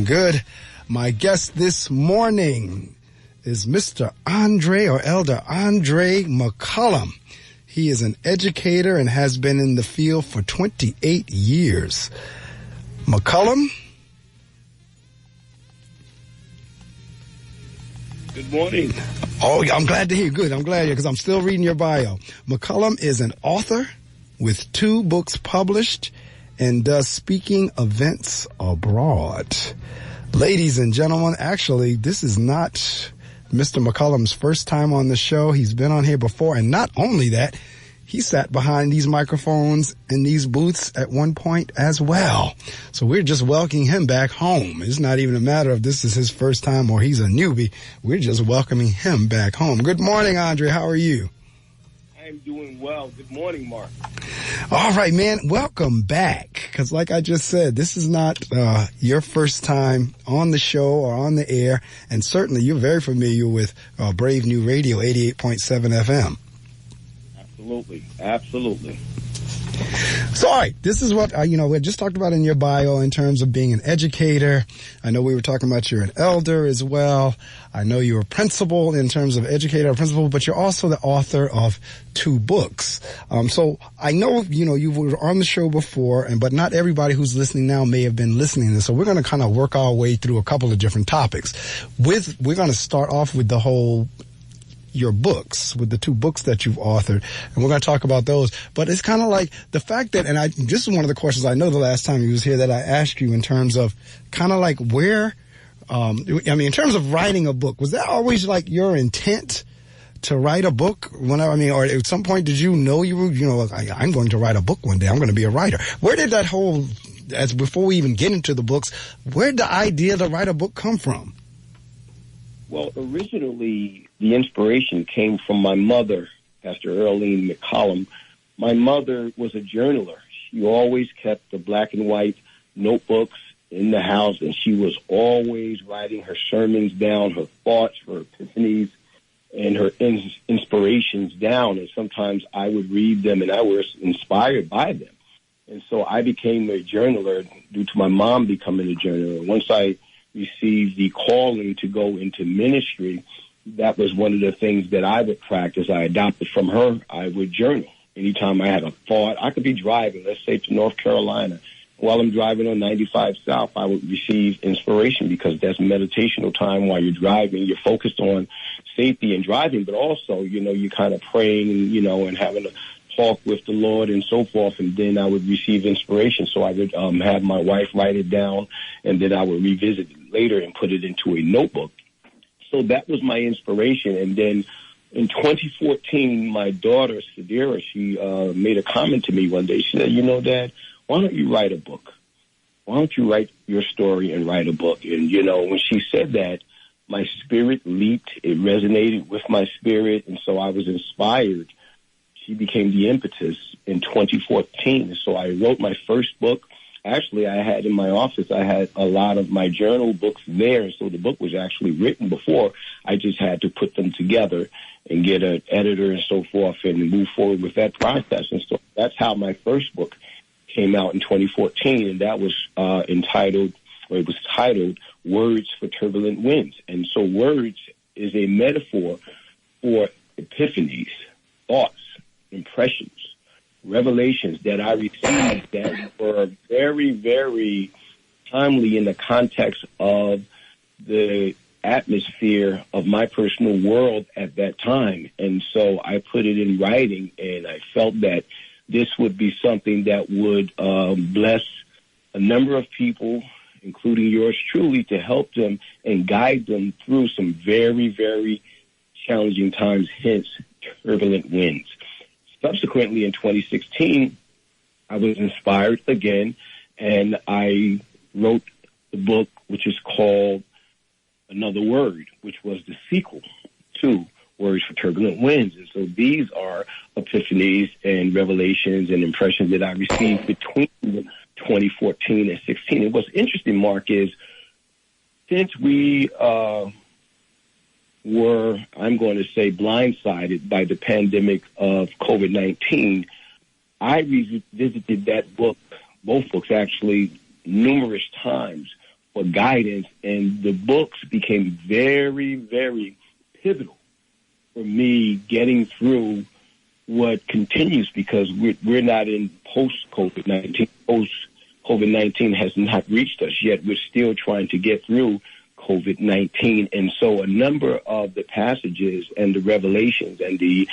good. My guest this morning is Mr. Andre or Elder Andre McCollum. He is an educator and has been in the field for 28 years. McCollum? Good morning. Oh, I'm glad to hear. Good. I'm glad because I'm still reading your bio. McCollum is an author with 2 books published and does speaking events abroad. Ladies and gentlemen, actually, this is not Mr. McCollum's first time on the show. He's been on here before, and not only that, he sat behind these microphones in these booths at one point as well. So we're just welcoming him back home. It's not even a matter of this is his first time or he's a newbie. We're just welcoming him back home. Good morning, Andre. How are you? I'm doing well. Good morning, Mark. All right, man. Welcome back. Because like I just said, this is not your first time on the show or on the air. And certainly you're very familiar with Brave New Radio, 88.7 FM. Absolutely. So, all right, this is what, we just talked about in your bio in terms of being an educator. I know we were talking about you're an elder as well. I know you're a principal in terms of educator or principal, but you're also the author of 2 books. So I know, you were on the show before, but not everybody who's listening now may have been listening to this. So we're going to kind of work our way through a couple of different topics. We're going to start off with your books, with the 2 books that you've authored, and we're going to talk about those. But it's kind of like the fact that, and this is one of the questions I know the last time you was here that I asked you in terms of kind of like where, in terms of writing a book, was that always like your intent to write a book? Or at some point did you know I'm going to write a book one day, I'm going to be a writer? Where did that whole, before we even get into the books, where did the idea to write a book come from? Well, originally, the inspiration came from my mother, Pastor Earlene McCollum. My mother was a journaler. She always kept the black and white notebooks in the house, and she was always writing her sermons down, her thoughts, her epiphanies, and her inspirations down. And sometimes I would read them, and I was inspired by them. And so I became a journaler due to my mom becoming a journaler. Once I received the calling to go into ministry, that was one of the things that I would practice. I adopted from her. I would journal. Anytime I had a thought, I could be driving, let's say to North Carolina. While I'm driving on 95 South, I would receive inspiration because that's meditational time while you're driving. You're focused on safety and driving, but also, you're kind of praying, and having a talk with the Lord and so forth, and then I would receive inspiration. So I would have my wife write it down, and then I would revisit it later and put it into a notebook. So that was my inspiration. And then in 2014, my daughter, Sadira, she made a comment to me one day. She said, Dad, why don't you write a book? Why don't you write your story and write a book? And, when she said that, my spirit leaped. It resonated with my spirit, and so I was inspired. She became the impetus in 2014. So I wrote my first book. Actually, I had in my office, I had a lot of my journal books there. So the book was actually written before. I just had to put them together and get an editor and so forth and move forward with that process. And so that's how my first book came out in 2014. And that was titled Words for Turbulent Winds. And so words is a metaphor for epiphanies, thoughts, impressions, revelations that I received that were very, very timely in the context of the atmosphere of my personal world at that time. And so I put it in writing, and I felt that this would be something that would bless a number of people, including yours truly, to help them and guide them through some very, very challenging times, hence turbulent winds. Subsequently, in 2016, I was inspired again, and I wrote the book, which is called Another Word, which was the sequel to Words for Turbulent Winds. And so these are epiphanies and revelations and impressions that I received between 2014 and 16. And what's interesting, Mark, is since we were, I'm going to say, blindsided by the pandemic of COVID-19, I revisited that book, both books actually, numerous times for guidance, and the books became very, very pivotal for me getting through what continues, because we're not in post-COVID-19. Post-COVID-19 has not reached us yet. We're still trying to get through COVID-19. And so a number of the passages and the revelations and the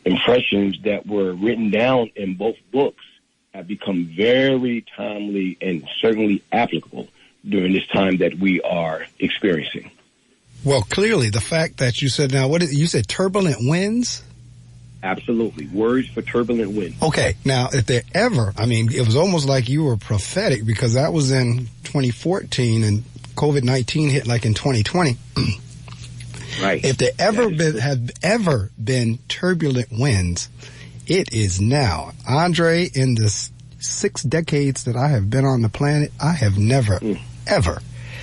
impressions that were written down in both books have become very timely and certainly applicable during this time that we are experiencing. Well, clearly the fact that you said, now, you said turbulent winds? Absolutely. Words for turbulent wind. Okay. Now, if there ever, I mean, it was almost like you were prophetic, because that was in 2014 and COVID-19 hit like in 2020. Right. If there have ever been turbulent winds, it is now. Andre, in the 6 decades that I have been on the planet, I have never, ever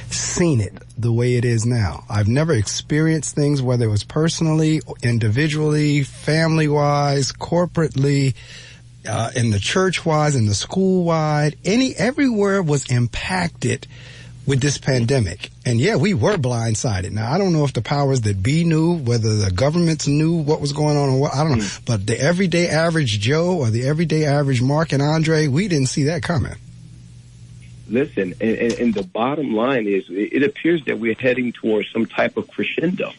seen it the way it is now. I've never experienced things, whether it was personally, individually, family-wise, corporately, in the church-wise, in the school-wide. Everywhere was impacted with this pandemic. And yeah, we were blindsided. Now, I don't know if the powers that be knew, whether the governments knew what was going on or what, I don't know. But the everyday average Joe or the everyday average Mark and Andre, we didn't see that coming. Listen, and the bottom line is, it appears that we're heading towards some type of crescendo.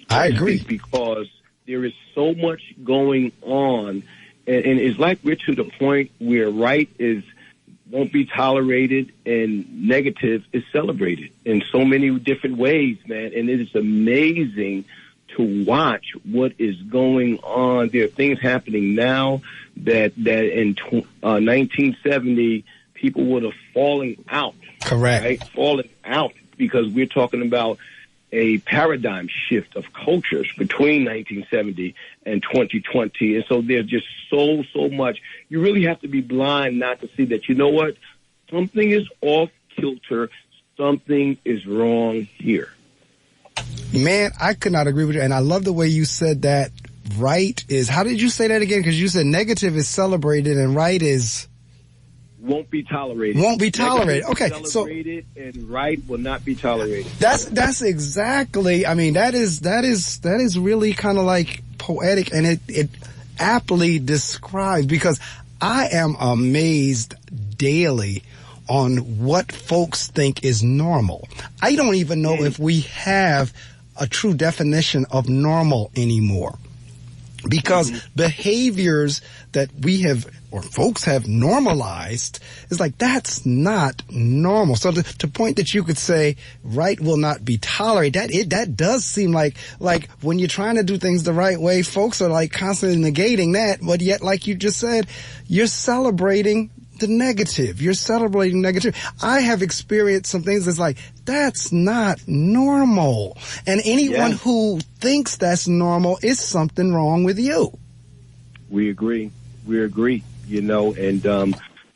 I agree. Because there is so much going on, and it's like we're to the point where right won't be tolerated and negative is celebrated in so many different ways, man. And it is amazing to watch what is going on. There are things happening now that in 1970 people would have fallen out. Correct. Right? Fallen out, because we're talking about a paradigm shift of cultures between 1970 and 2020. And so there's just so much. You really have to be blind not to see that, you know what? Something is off kilter. Something is wrong here. Man, I could not agree with you. And I love the way you said that. Right is, how did you say that again? Because you said negative is celebrated and right is... won't be tolerated. Won't be tolerated. Okay, celebrated, and right will not be tolerated. That's exactly. I mean, that is really kind of like poetic, and it aptly describes, because I am amazed daily on what folks think is normal. I don't even know if we have a true definition of normal anymore, because behaviors that we have, or folks have normalized, is like, that's not normal. So to point that you could say right will not be tolerated, that does seem like when you're trying to do things the right way, folks are like constantly negating that, but yet, like you just said, you're celebrating the negative. You're celebrating negative. I have experienced some things that's like, that's not normal. And anyone who thinks that's normal, is something wrong with you. We agree. You know, and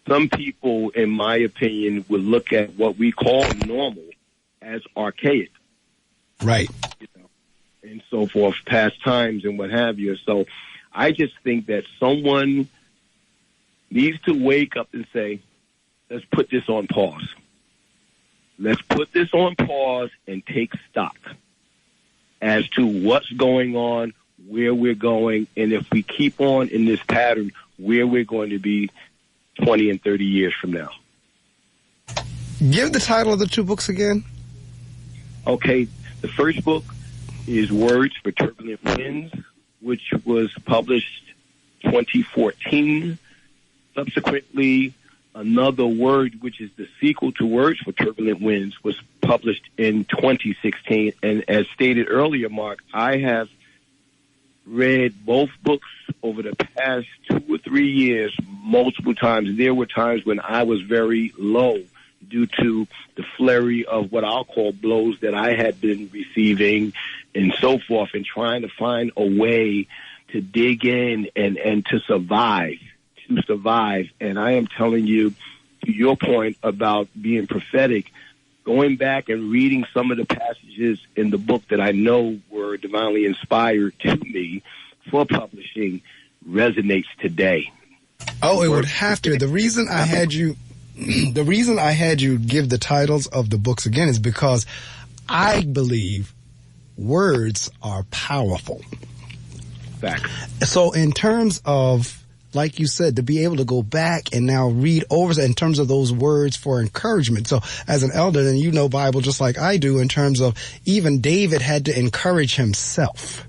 some people, in my opinion, would look at what we call normal as archaic. Right. You know, and so forth, past times and what have you. So I just think that someone needs to wake up and say, let's put this on pause. Let's put this on pause and take stock as to what's going on, where we're going, and if we keep on in this pattern, where we're going to be 20 and 30 years from now. Give the title of the 2 books again. Okay, the first book is Words for Turbulent Winds, which was published 2014. Subsequently, Another Word, which is the sequel to Words for Turbulent Winds, was published in 2016. And as stated earlier, Mark, I have read both books over the past 2 or 3 years multiple times. There were times when I was very low due to the flurry of what I'll call blows that I had been receiving and so forth, and trying to find a way to dig in and to survive. And I am telling you, to your point about being prophetic, going back and reading some of the passages in the book that I know were divinely inspired to me for publishing resonates today. Oh, it would have to. The reason I had you the reason I had you give the titles of the books again is because I believe words are powerful. Facts. So in terms of, like you said, to be able to go back and now read over in terms of those words for encouragement. So as an elder, and you know Bible just like I do, in terms of even David had to encourage himself.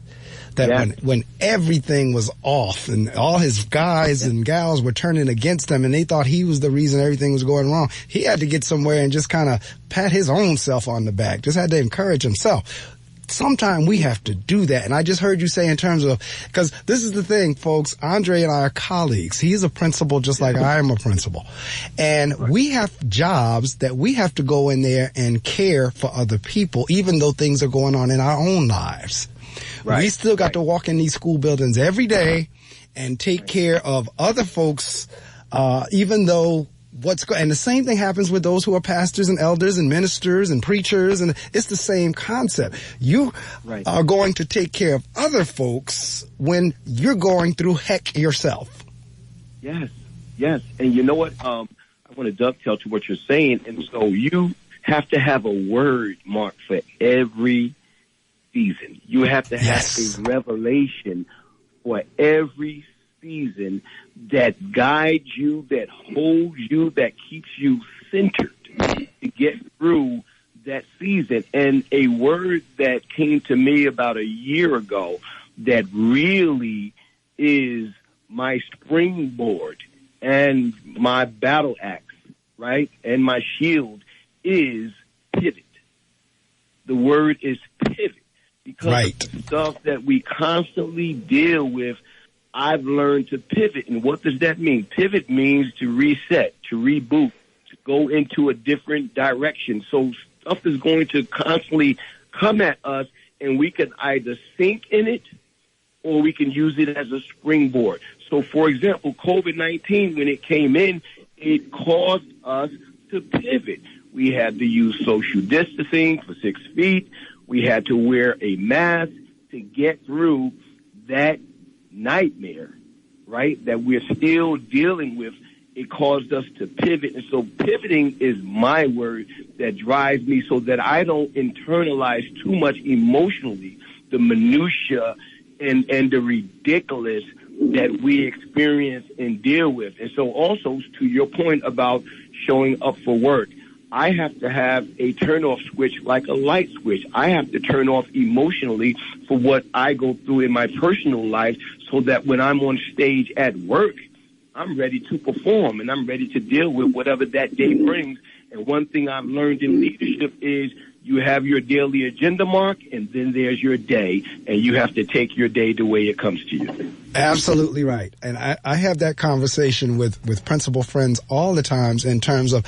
That when everything was off and all his guys and gals were turning against him and they thought he was the reason everything was going wrong, he had to get somewhere and just kind of pat his own self on the back. Just had to encourage himself. Sometimes we have to do that. And I just heard you say in terms of, because this is the thing, folks, Andre and I are colleagues. He's a principal just like I am a principal. And we have jobs that we have to go in there and care for other people, even though things are going on in our own lives. Right. We still got to walk in these school buildings every day and take care of other folks, even though and the same thing happens with those who are pastors and elders and ministers and preachers, and it's the same concept. You are going to take care of other folks when you're going through heck yourself. Yes. And you know what? I want to dovetail to what you're saying. And so you have to have a word, Mark, for every season. You have to have a revelation for every season that guides you, that holds you, that keeps you centered to get through that season. And a word that came to me about a year ago that really is my springboard and my battle axe, right? And my shield is pivot. The word is pivot. Because of the stuff that we constantly deal with, I've learned to pivot. And what does that mean? Pivot means to reset, to reboot, to go into a different direction. So stuff is going to constantly come at us, and we can either sink in it or we can use it as a springboard. So, for example, COVID-19, when it came in, it caused us to pivot. We had to use social distancing for 6 feet. We had to wear a mask to get through that nightmare, right, that we're still dealing with. It caused us to pivot. And so pivoting is my word that drives me so that I don't internalize too much emotionally the minutia and the ridiculous that we experience and deal with. And so also to your point about showing up for work, I have to have a turn-off switch like a light switch. I have to turn off emotionally for what I go through in my personal life so that when I'm on stage at work, I'm ready to perform and I'm ready to deal with whatever that day brings. And one thing I've learned in leadership is you have your daily agenda, Mark, and then there's your day, and you have to take your day the way it comes to you. Absolutely right. And I have that conversation with principal friends all the times in terms of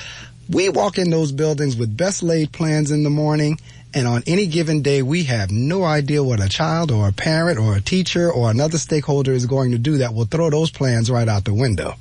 we walk in those buildings with best laid plans in the morning, and on any given day, we have no idea what a child or a parent or a teacher or another stakeholder is going to do that will throw those plans right out the window.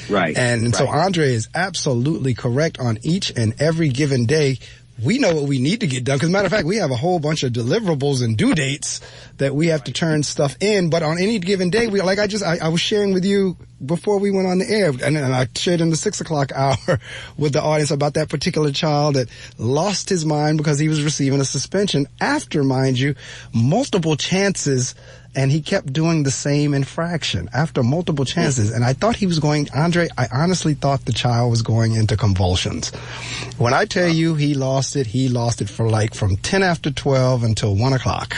Right. And so Andre is absolutely correct. On each and every given day, we know what we need to get done. Because matter of fact, we have a whole bunch of deliverables and due dates that we have to turn stuff in. But on any given day, I was sharing with you before we went on the air, and I shared in the 6 o'clock hour with the audience about that particular child that lost his mind because he was receiving a suspension after, mind you, multiple chances. And he kept doing the same infraction after multiple chances. And I thought I honestly thought the child was going into convulsions. When I tell you he lost it for from 10 after 12 until 1 o'clock.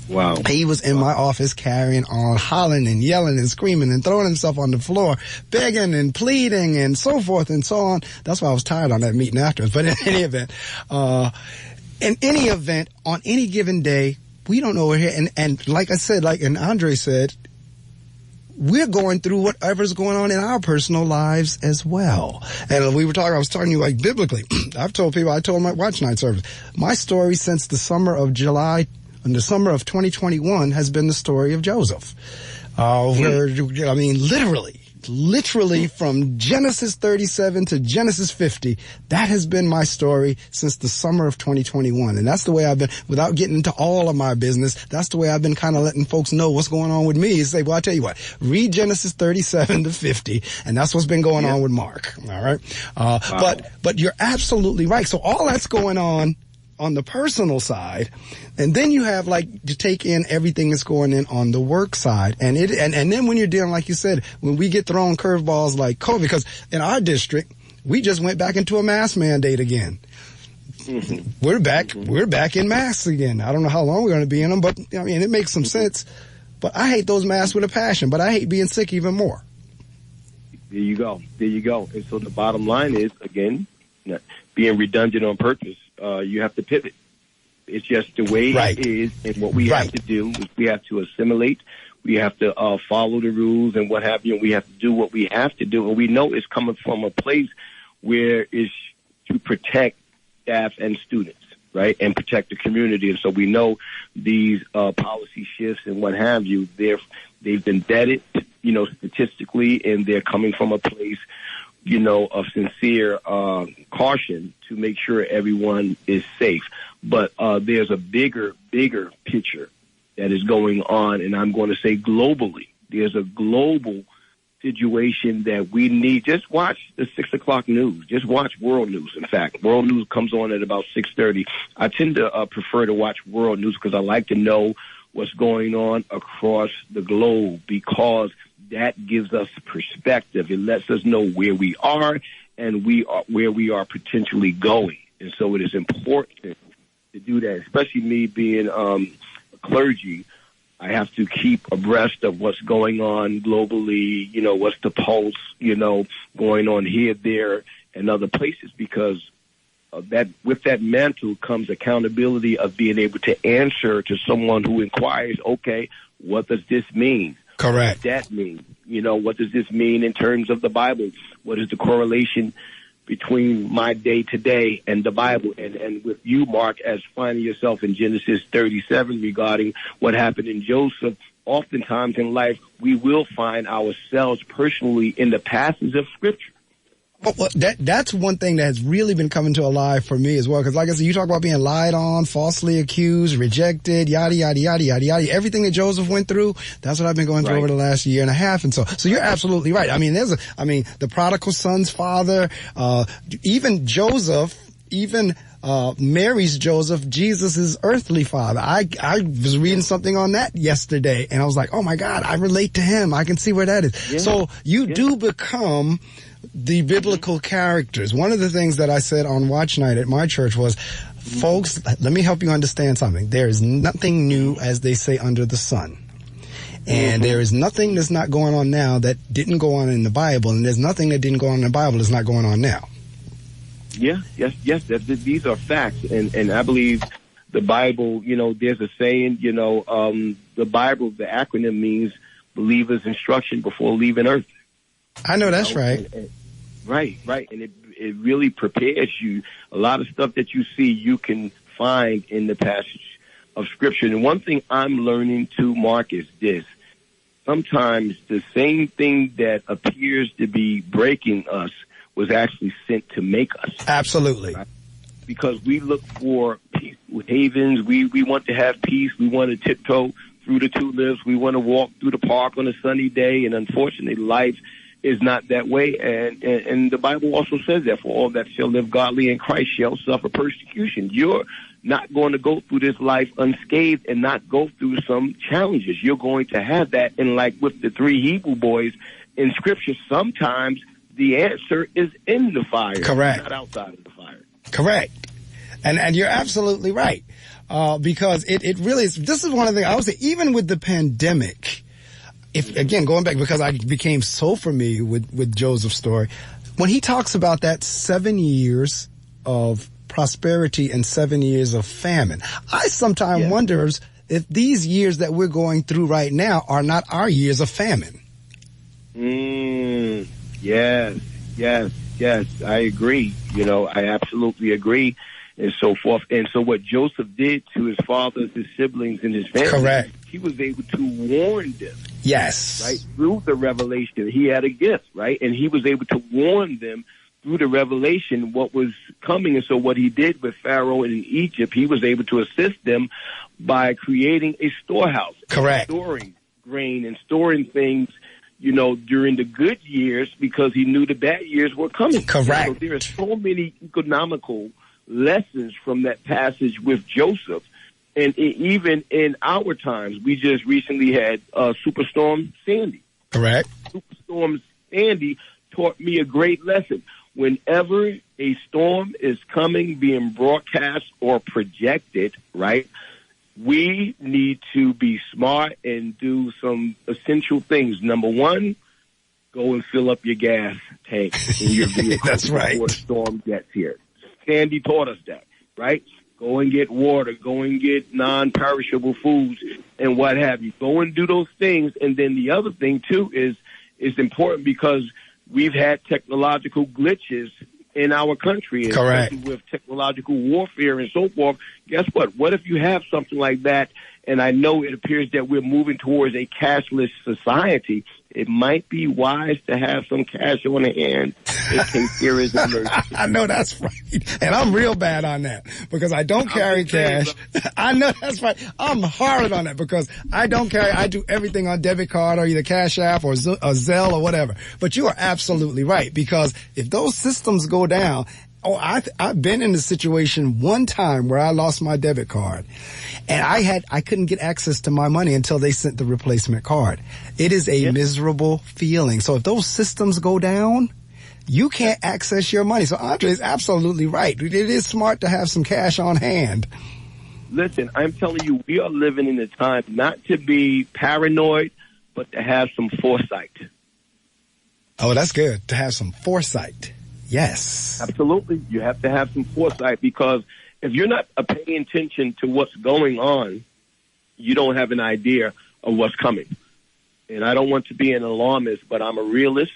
Wow. He was in my office carrying on, hollering and yelling and screaming and throwing himself on the floor, begging and pleading and so forth and so on. That's why I was tired on that meeting afterwards. But in any event, on any given day, we don't know we're here. And like I said, and Andre said, we're going through whatever's going on in our personal lives as well. And I was talking to you biblically. I told my watch night service, my story since the summer of July and the summer of 2021 has been the story of Joseph. Literally, literally from Genesis 37 to Genesis 50. That has been my story since the summer of 2021. And that's the way I've been, without getting into all of my business, that's the way I've been kind of letting folks know what's going on with me. Is say, well, I tell you what, read Genesis 37 to 50, and that's what's been going on with Mark. All right. Wow. But you're absolutely right. So all that's going on the personal side, and then you have like to take in everything that's going in on the work side, and then when you're dealing, like you said, when we get thrown curveballs like COVID, because in our district we just went back into a mask mandate again. Mm-hmm. We're back in masks again. I don't know how long we're going to be in them, but I mean it makes some sense. But I hate those masks with a passion. But I hate being sick even more. There you go. And so the bottom line is, again, being redundant on purpose. You have to pivot. It's just the way it is, and what we have to do is we have to assimilate. We have to follow the rules and what have you, and we have to do what we have to do. And we know it's coming from a place where it's to protect staff and students, right, and protect the community. And so we know these policy shifts and what have you, they've been vetted, statistically, and they're coming from a place of sincere caution to make sure everyone is safe. But there's a bigger picture that is going on, and I'm going to say globally. There's a global situation that we need. Just watch the 6 o'clock news. Just watch world news. In fact, world news comes on at about 6:30. I tend to prefer to watch world news because I like to know what's going on across the globe, because that gives us perspective. It lets us know where we are and where we are potentially going. And so it is important to do that, especially me being a clergy. I have to keep abreast of what's going on globally, what's the pulse, going on here, there, and other places, because that with that mantle comes accountability of being able to answer to someone who inquires, okay, what does this mean? Correct. What does that mean? What does this mean in terms of the Bible? What is the correlation between my day today and the Bible? And with you, Mark, as finding yourself in Genesis 37 regarding what happened in Joseph, oftentimes in life we will find ourselves personally in the passages of Scripture. Well, that's one thing that has really been coming to alive for me as well. Because like I said, you talk about being lied on, falsely accused, rejected, yada, yada, yada, yada, yada. Everything that Joseph went through, that's what I've been going through over the last year and a half. And so you're absolutely right. I mean, the prodigal son's father, even Joseph, Mary's Joseph, Jesus' earthly father. I was reading something on that yesterday, and I was like, oh my God, I relate to him. I can see where that is. Yeah. So you do become the biblical characters. One of the things that I said on watch night at my church was, folks, let me help you understand something. There is nothing new, as they say, under the sun. And there is nothing that's not going on now that didn't go on in the Bible, and there's nothing that didn't go on in the Bible that's not going on now. Yes. These are facts. And I believe the Bible, there's a saying, the Bible, the acronym means believer's instruction before leaving earth. I know that's right. Right. And it really prepares you. A lot of stuff that you see, you can find in the passage of Scripture. And one thing I'm learning too, Mark, is this. Sometimes the same thing that appears to be breaking us was actually sent to make us. Absolutely. Right? Because we look for peace havens. We want to have peace. We want to tiptoe through the tulips. We want to walk through the park on a sunny day. And unfortunately, life is not that way. And the Bible also says that for all that shall live godly in Christ shall suffer persecution. You're not going to go through this life unscathed and not go through some challenges. You're going to have that. And like with the 3 Hebrew boys in Scripture, sometimes the answer is in the fire. Correct. Not outside of the fire. Correct. And you're absolutely right. Because it really is. This is one of the things I would say, even with the pandemic, if again, going back, because I became so familiar with Joseph's story, when he talks about that 7 years of prosperity and 7 years of famine, I sometimes wonder if these years that we're going through right now are not our years of famine. Yes, I agree. I absolutely agree, and so forth. And so what Joseph did to his fathers, his siblings, and his family, correct, he was able to warn them Yes. Right? Through the revelation, he had a gift, right? And he was able to warn them through the revelation what was coming. And so what he did with Pharaoh in Egypt, he was able to assist them by creating a storehouse. Correct. Storing grain and storing things, you know, during the good years, because he knew the bad years were coming. Correct. So there are so many economical lessons from that passage with Joseph. And even in our times, we just recently had Superstorm Sandy. Correct. Superstorm Sandy taught me a great lesson. Whenever a storm is coming, being broadcast or projected, right, we need to be smart and do some essential things. Number one, go and fill up your gas tank in your vehicle. That's right. Before the storm gets here. Sandy taught us that, right? Go and get water. Go and get non-perishable foods and what have you. Go and do those things. And then the other thing, too, is important because we've had technological glitches in our country. Correct. With technological warfare and so forth. Guess what? What if you have something like that? And I know it appears that we're moving towards a cashless society. It might be wise to have some cash on hand in case there is an emergency. I know that's right. And I'm real bad on that because I don't carry cash. I know that's right. I'm hard on that because I don't carry. I do everything on debit card or either Cash App or Zelle or whatever. But you are absolutely right because if those systems go down, I've been in a situation one time where I lost my debit card and I couldn't get access to my money until they sent the replacement card. It is a miserable feeling. So if those systems go down, you can't access your money. So Andre is absolutely right. It is smart to have some cash on hand. Listen, I'm telling you, we are living in a time not to be paranoid, but to have some foresight. Oh, that's good. To have some foresight. Yes. Absolutely. You have to have some foresight because if you're not paying attention to what's going on, you don't have an idea of what's coming. And I don't want to be an alarmist, but I'm a realist.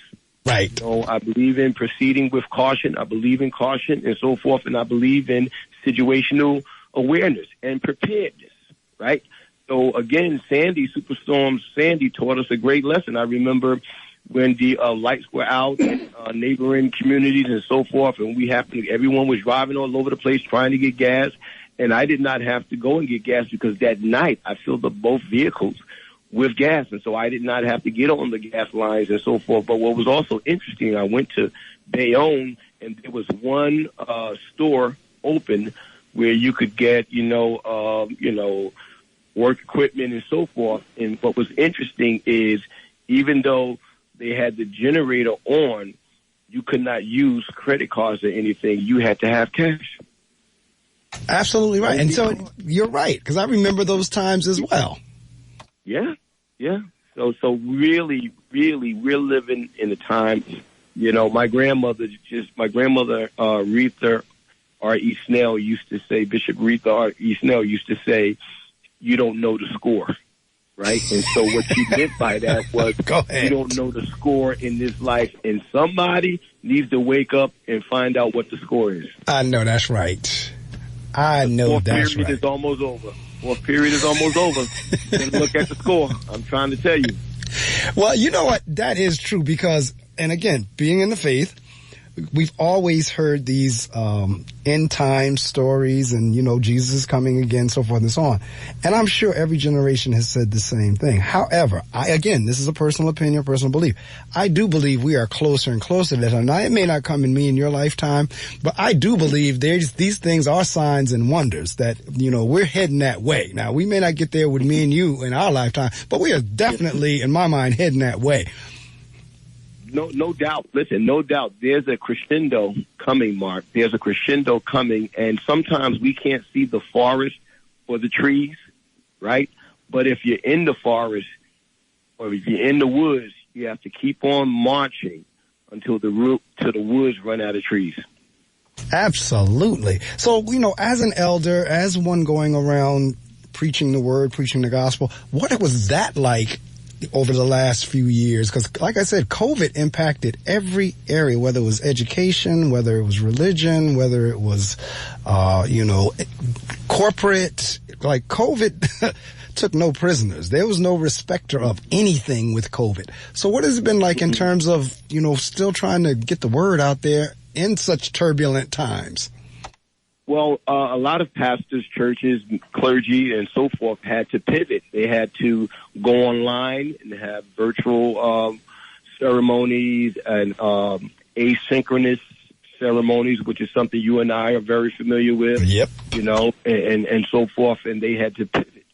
Right. You know, I believe in proceeding with caution. I believe in caution and so forth. And I believe in situational awareness and preparedness. Right. So again, Superstorm Sandy taught us a great lesson. I remember when the lights were out in neighboring communities and so forth, and everyone was driving all over the place trying to get gas, and I did not have to go and get gas because that night I filled up both vehicles with gas, and so I did not have to get on the gas lines and so forth. But what was also interesting, I went to Bayonne, and there was one store open where you could get, work equipment and so forth. And what was interesting is even though they had the generator on, you could not use credit cards or anything. You had to have cash. Absolutely right. And so you're right, because I remember those times as well. Yeah. So really, we're living in a time, my grandmother, Retha R.E. Snell used to say, Bishop Retha R.E. Snell used to say, you don't know the score. Right? And so what she meant by that was you don't know the score in this life, and somebody needs to wake up and find out what the score is. I know that's right. Fourth period is almost over. Then look at the score. I'm trying to tell you. Well, you know what? That is true because, and again, being in the faith, we've always heard these end time stories and, Jesus is coming again, so forth and so on. And I'm sure every generation has said the same thing. However, this is a personal opinion, personal belief. I do believe we are closer and closer to that. Now, it may not come in me in your lifetime, but I do believe these things are signs and wonders that, we're heading that way. Now, we may not get there with me and you in our lifetime, but we are definitely, in my mind, heading that way. No doubt. Listen, no doubt. There's a crescendo coming, Mark. There's a crescendo coming, and sometimes we can't see the forest or the trees, right? But if you're in the forest or if you're in the woods, you have to keep on marching until the woods run out of trees. Absolutely. So, as an elder, as one going around preaching the word, preaching the gospel, what was that like over the last few years? Because like I said, COVID impacted every area, whether it was education, whether it was religion, whether it was, corporate. Like COVID took no prisoners. There was no respecter of anything with COVID. So what has it been like in terms of, still trying to get the word out there in such turbulent times? Well, a lot of pastors, churches, clergy, and so forth had to pivot. They had to go online and have virtual ceremonies and asynchronous ceremonies, which is something you and I are very familiar with. Yep. And so forth. And they had to pivot,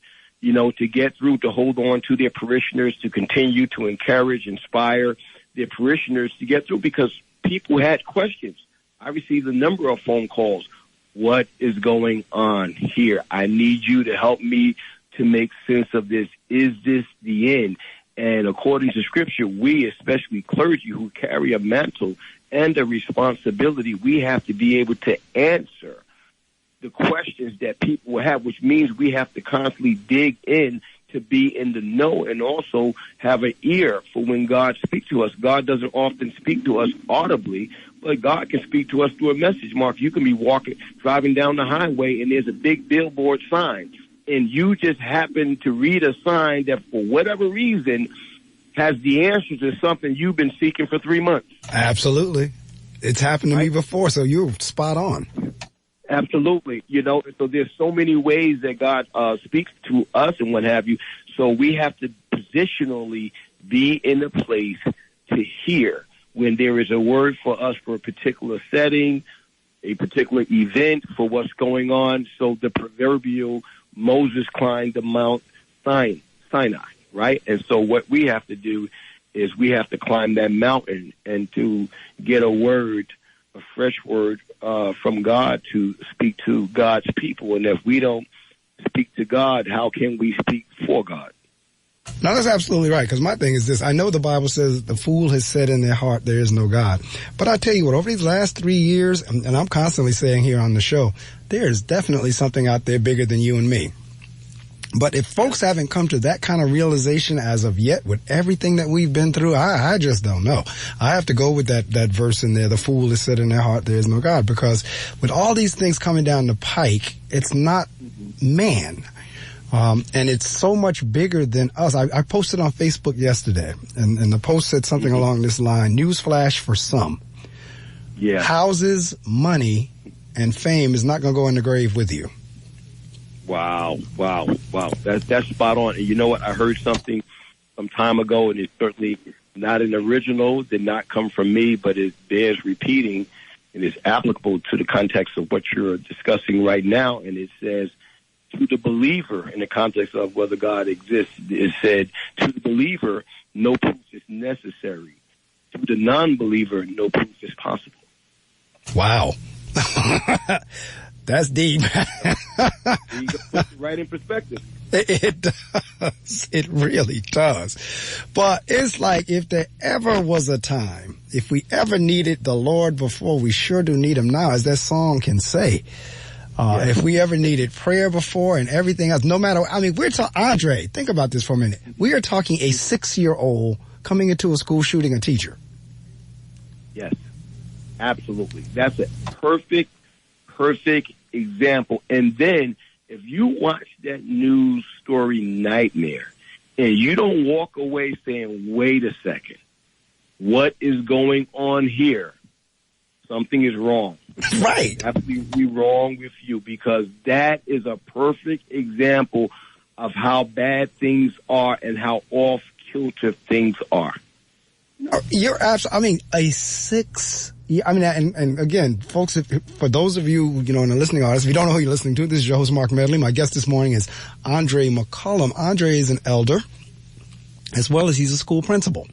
to get through, to hold on to their parishioners, to continue to encourage, inspire their parishioners to get through, because people had questions. I received a number of phone calls. What is going on here? I need you to help me to make sense of this. Is this the end? And according to Scripture, we, especially clergy who carry a mantle and a responsibility, we have to be able to answer the questions that people will have, which means we have to constantly dig in to be in the know, and also have an ear for when God speaks to us. God doesn't often speak to us audibly, but God can speak to us through a message. Mark, you can be driving down the highway, and there's a big billboard sign, and you just happen to read a sign that, for whatever reason, has the answer to something you've been seeking for 3 months. Absolutely. It's happened to me before, so you're spot on. Absolutely. So there's so many ways that God speaks to us and what have you. So we have to positionally be in a place to hear when there is a word for us for a particular setting, a particular event, for what's going on. So the proverbial Moses climbed the Mount Sinai, right? And so what we have to do is we have to climb that mountain and to get a word, a fresh word from God to speak to God's people. And if we don't speak to God, how can we speak for God? No, that's absolutely right, because my thing is this. I know the Bible says the fool has said in their heart there is no God. But I tell you what, over these last 3 years, and I'm constantly saying here on the show, there is definitely something out there bigger than you and me. But if folks haven't come to that kind of realization as of yet with everything that we've been through, I just don't know. I have to go with that verse in there, the fool has said in their heart there is no God, because with all these things coming down the pike, it's not man. And it's so much bigger than us. I posted on Facebook yesterday, and the post said something along this line: newsflash for some. Yeah. Houses, money, and fame is not going to go in the grave with you. Wow. That's spot on. And you know what? I heard something some time ago, and it's certainly not an original, did not come from me, but it bears repeating, and is applicable to the context of what you're discussing right now. And it says, to the believer, in the context of whether God exists, it said, to the believer, no proof is necessary. To the non-believer, no proof is possible. Wow. That's deep. You put it right in perspective. It does. It really does. But it's like, if there ever was a time, if we ever needed the Lord before, we sure do need him now, as that song can say. If we ever needed prayer before and everything else, no matter, we're talking, Andre, think about this for a minute. We are talking a 6-year-old coming into a school shooting a teacher. Yes, absolutely. That's a perfect example. And then if you watch that news story Nightmare and you don't walk away saying, wait a second, what is going on here? Something is wrong. Right. Absolutely wrong with you, because that is a perfect example of how bad things are and how off kilter things are. You're absolutely, and again, folks, for those of you, in the listening audience, if you don't know who you're listening to, this is your host, Marc Medley. My guest this morning is Andre McCollum. Andre is an elder, as well as he's a school principal.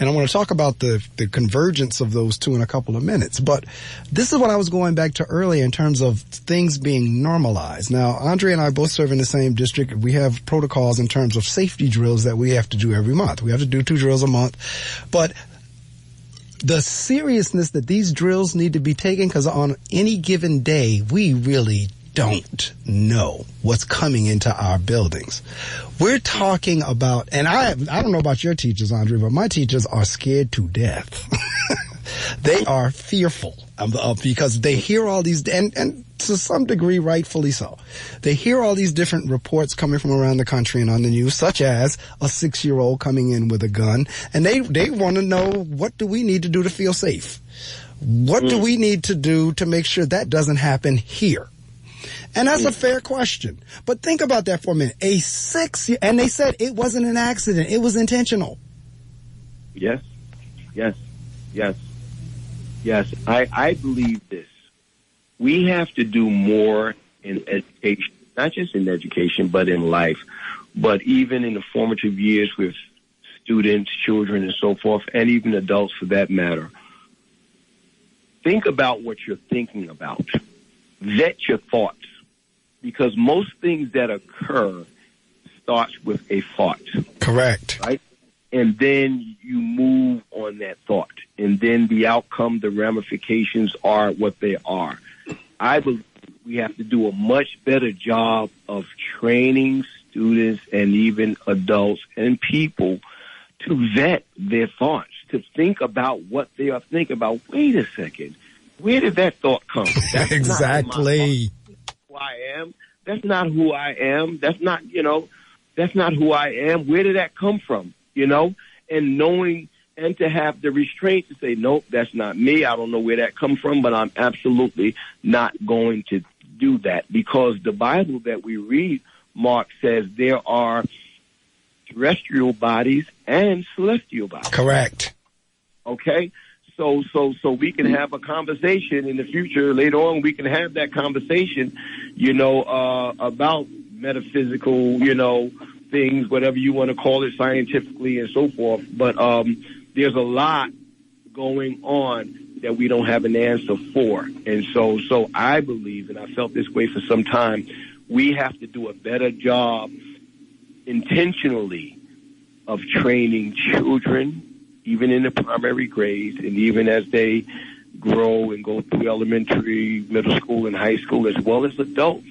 And I want to talk about the convergence of those two in a couple of minutes. But this is what I was going back to earlier in terms of things being normalized. Now, Andre and I both serve in the same district. We have protocols in terms of safety drills that we have to do every month. We have to do 2 drills a month. But the seriousness that these drills need to be taken, because on any given day, we really don't know what's coming into our buildings. We're talking about, and I don't know about your teachers, Andre, but my teachers are scared to death. They are fearful because they hear all these, and to some degree, rightfully so. They hear all these different reports coming from around the country and on the news, such as a 6-year-old coming in with a gun, and they want to know, what do we need to do to feel safe? What do we need to do to make sure that doesn't happen here? And that's a fair question. But think about that for a minute. And they said it wasn't an accident. It was intentional. Yes. I believe this. We have to do more in education, not just in education, but in life, but even in the formative years with students, children, and so forth, and even adults for that matter. Think about what you're thinking about. Vet your thoughts, because most things that occur starts with a thought. Correct. Right? And then you move on that thought. And then the outcome, the ramifications are what they are. I believe we have to do a much better job of training students and even adults and people to vet their thoughts, to think about what they are thinking about. Wait a second. Where did that thought come from? That's exactly. Not who I am. That's not who I am. That's not who I am. Where did that come from? And knowing and to have the restraint to say, nope, that's not me. I don't know where that comes from, but I'm absolutely not going to do that, because the Bible that we read, Mark, says there are terrestrial bodies and celestial bodies. Correct. Okay? So we can have a conversation in the future. Later on, we can have that conversation, about metaphysical, things, whatever you want to call it, scientifically and so forth. But there's a lot going on that we don't have an answer for. And so I believe, and I felt this way for some time, we have to do a better job intentionally of training children, even in the primary grades, and even as they grow and go through elementary, middle school, and high school, as well as adults.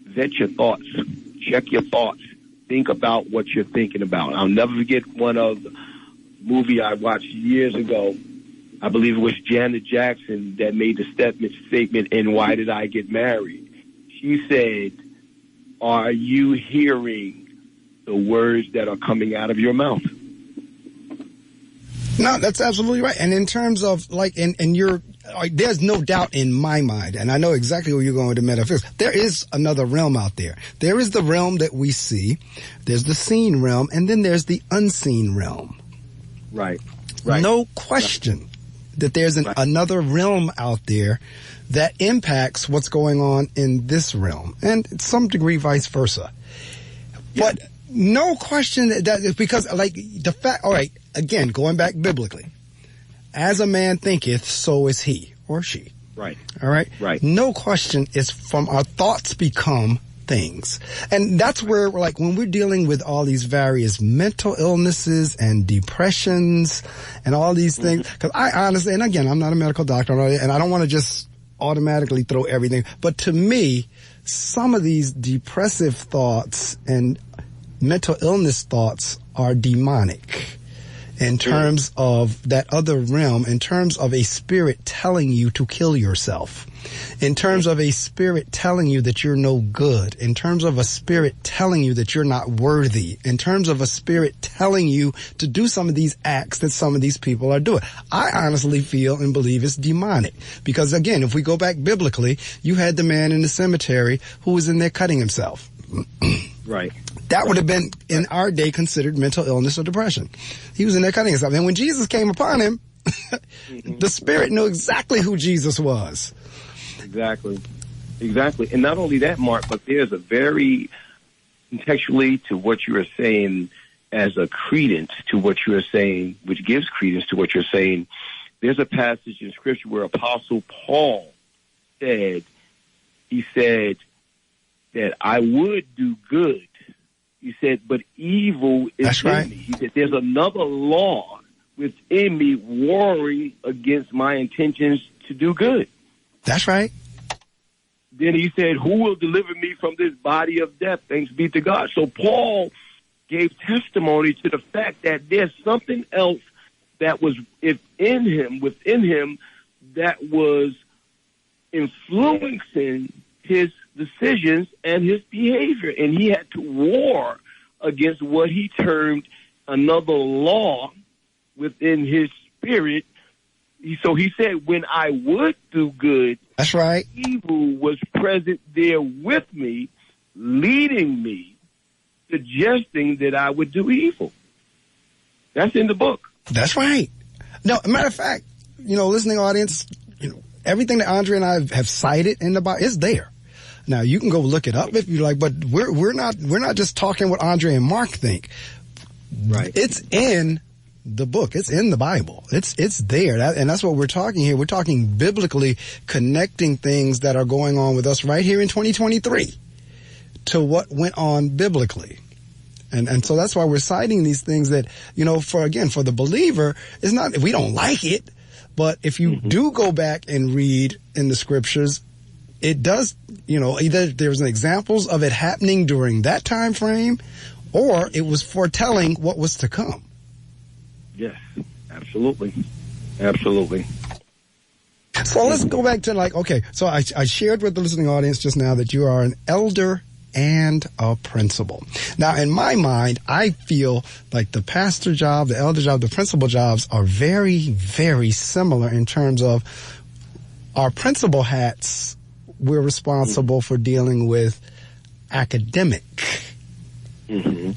Vet your thoughts. Check your thoughts. Think about what you're thinking about. I'll never forget one of the movie I watched years ago. I believe it was Janet Jackson that made the statement in Why Did I Get Married? She said, are you hearing the words that are coming out of your mouth? No, that's absolutely right. And in terms of there's no doubt in my mind, and I know exactly where you're going with the metaphysics. There is another realm out there. There is the realm that we see. There's the seen realm, and then there's the unseen realm. Right. No question that there's another realm out there that impacts what's going on in this realm, and to some degree vice versa. Yeah. But no question that because the fact, all right, again, going back biblically, as a man thinketh, so is he or she. Right. All right? Right. No question, is from our thoughts become things. And that's where we're when we're dealing with all these various mental illnesses and depressions and all these things, because I honestly, and again, I'm not a medical doctor, and I don't want to just automatically throw everything, but to me, some of these depressive thoughts and mental illness thoughts are demonic in terms of that other realm, in terms of a spirit telling you to kill yourself, in terms of a spirit telling you that you're no good, in terms of a spirit telling you that you're not worthy, in terms of a spirit telling you to do some of these acts that some of these people are doing. I honestly feel and believe it's demonic because, again, if we go back biblically, you had the man in the cemetery who was in there cutting himself. Right. That would have been, in our day, considered mental illness or depression. He was in there cutting himself. And when Jesus came upon him, the Spirit knew exactly who Jesus was. Exactly. And not only that, Mark, but there's a very, contextually to what you are saying as a credence to what you are saying, which gives credence to what you're saying, there's a passage in Scripture where Apostle Paul said that I would do good. He said, but evil is in me. He said, there's another law within me warring against my intentions to do good. That's right. Then he said, who will deliver me from this body of death? Thanks be to God. So Paul gave testimony to the fact that there's something else that was within him that was influencing his decisions and his behavior. And he had to war against what he termed another law within his spirit. So he said, when I would do good, that's right, evil was present there with me, leading me, suggesting that I would do evil. That's in the book. That's right. No, matter of fact, listening audience, everything that Andre and I have cited in the Bible is there. Now you can go look it up if you like, but we're not just talking what Andre and Mark think. Right. It's in the book. It's in the Bible. It's there. And that's what we're talking here. We're talking biblically, connecting things that are going on with us right here in 2023 to what went on biblically. And so that's why we're citing these things that, for the believer, it's not, we don't like it, but if you do go back and read in the scriptures, it does, either there's examples of it happening during that time frame, or it was foretelling what was to come. Yes, absolutely. Absolutely. So let's go back to so I shared with the listening audience just now that you are an elder and a principal. Now, in my mind, I feel like the pastor job, the elder job, the principal jobs are very, very similar in terms of our principal hats. We're responsible for dealing with academic. Mm-hmm.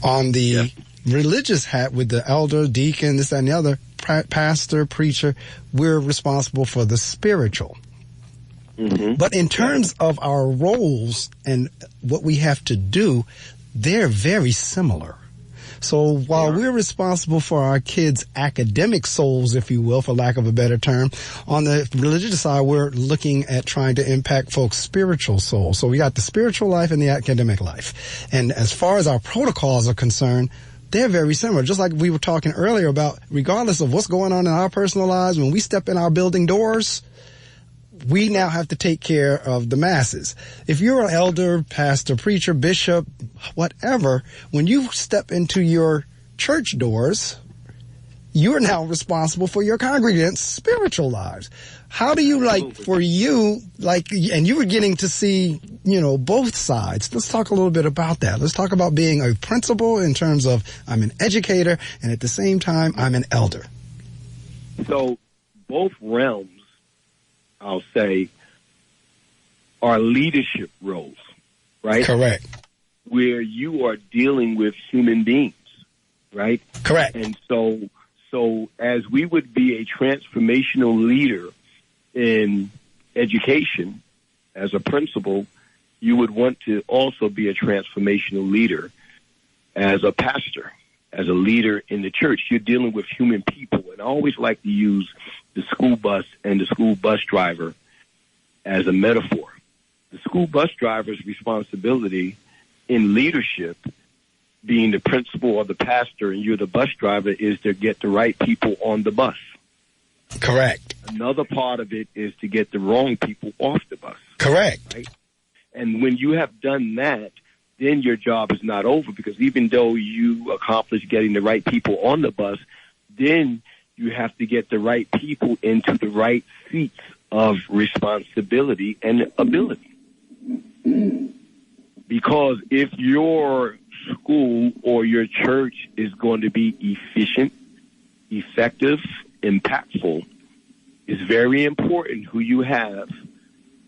On the religious hat with the elder, deacon, this, that, and the other, pastor, preacher, we're responsible for the spiritual. Mm-hmm. But in terms of our roles and what we have to do, they're very similar. So while we're responsible for our kids' academic souls, if you will, for lack of a better term, on the religious side, we're looking at trying to impact folks' spiritual souls. So we got the spiritual life and the academic life. And as far as our protocols are concerned, they're very similar. Just like we were talking earlier about, regardless of what's going on in our personal lives, when we step in our building doors, we now have to take care of the masses. If you're an elder, pastor, preacher, bishop, whatever, when you step into your church doors, you're now responsible for your congregants' spiritual lives. How do you for you, and you were getting to see, both sides. Let's talk a little bit about that. Let's talk about being a principal in terms of I'm an educator, and at the same time, I'm an elder. So both realms, I'll say, are leadership roles, right? Correct. Where you are dealing with human beings, right? Correct. And so as we would be a transformational leader in education as a principal, you would want to also be a transformational leader as a pastor, as a leader in the church. You're dealing with human people. And I always like to use the school bus and the school bus driver as a metaphor. The school bus driver's responsibility in leadership, being the principal or the pastor and you're the bus driver, is to get the right people on the bus. Correct. Another part of it is to get the wrong people off the bus. Correct. Right? And when you have done that, then your job is not over, because even though you accomplish getting the right people on the bus, then you have to get the right people into the right seats of responsibility and ability. Because if your school or your church is going to be efficient, effective, impactful, it's very important who you have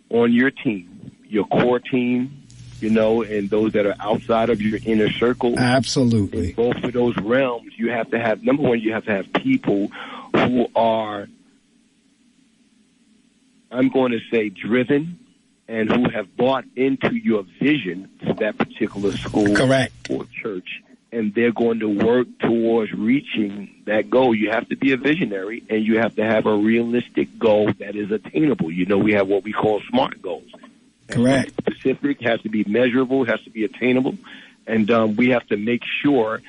on your team, your core team, and those that are outside of your inner circle. Absolutely. In both of those realms, you have to have, number one, you have to have people who are, I'm going to say, driven, and who have bought into your vision for that particular school. Correct. Or church, and they're going to work towards reaching that goal. You have to be a visionary, and you have to have a realistic goal that is attainable. We have what we call SMART goals. Correct. Specific, has to be measurable, has to be attainable, and we have to make sure,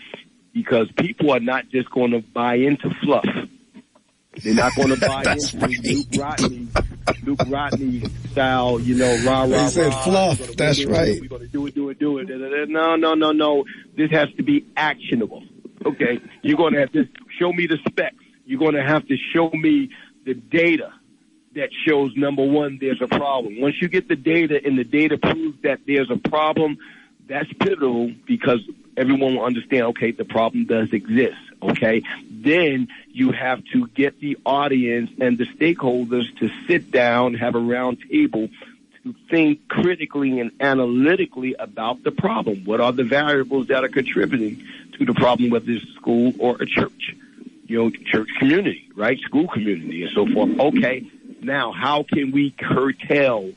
because people are not just going to buy into fluff. They're not going to buy into right. Luke Rodney style, rah. They said fluff. That's right. We're going to do it. No. This has to be actionable. Okay. You're going to have to show me the specs. You're going to have to show me the data that shows, number one, there's a problem. Once you get the data and the data proves that there's a problem, that's pivotal because everyone will understand, okay, the problem does exist, okay? Then you have to get the audience and the stakeholders to sit down, have a round table to think critically and analytically about the problem. What are the variables that are contributing to the problem, whether it's a school or a church? Church community, right? School community and so forth. Okay, now how can we curtail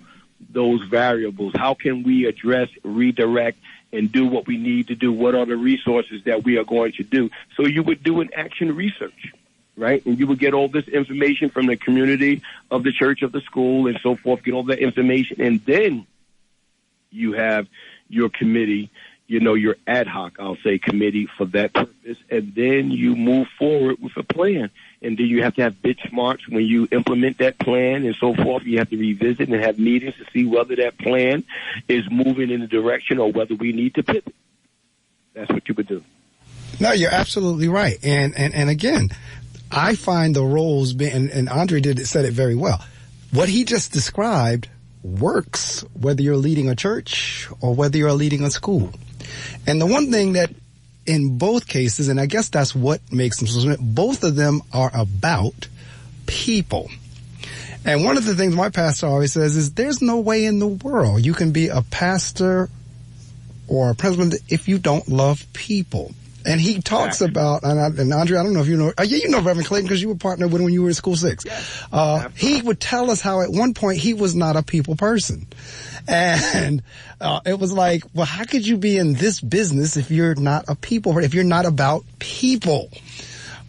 those variables? How can we address, redirect, and do what we need to do? What are the resources that we are going to do? So you would do an action research, right? And you would get all this information from the community of the church, of the school, and so forth, get all that information. And then you have your committee, your ad hoc, I'll say, committee for that purpose. And then you move forward with a plan. And then you have to have benchmarks when you implement that plan and so forth. You have to revisit and have meetings to see whether that plan is moving in the direction or whether we need to pivot. That's what you would do. No, you're absolutely right. And again, I find the roles being, and Andre said it very well. What he just described works whether you're leading a church or whether you're leading a school. And the one thing that in both cases, and I guess that's what makes them so, both of them are about people. And one of the things my pastor always says is there's no way in the world you can be a pastor or a principal if you don't love people. And he talks about, and Andre, I don't know if you know, you know Reverend Clayton because you were partnered with him when you were in School 6. Yes. He would tell us how at one point he was not a people person. And it was like, well, how could you be in this business if you're not a people, if you're not about people?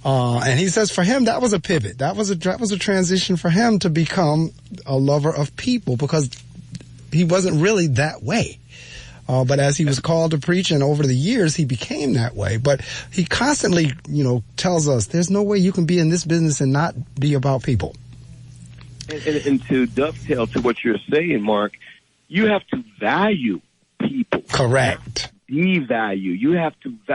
And he says for him, that was a pivot. That was a transition for him to become a lover of people because he wasn't really that way. But as he was called to preach and over the years, he became that way. But he constantly, tells us there's no way you can be in this business and not be about people. And to dovetail to what you're saying, Mark, you have to value people. Correct. Devalue.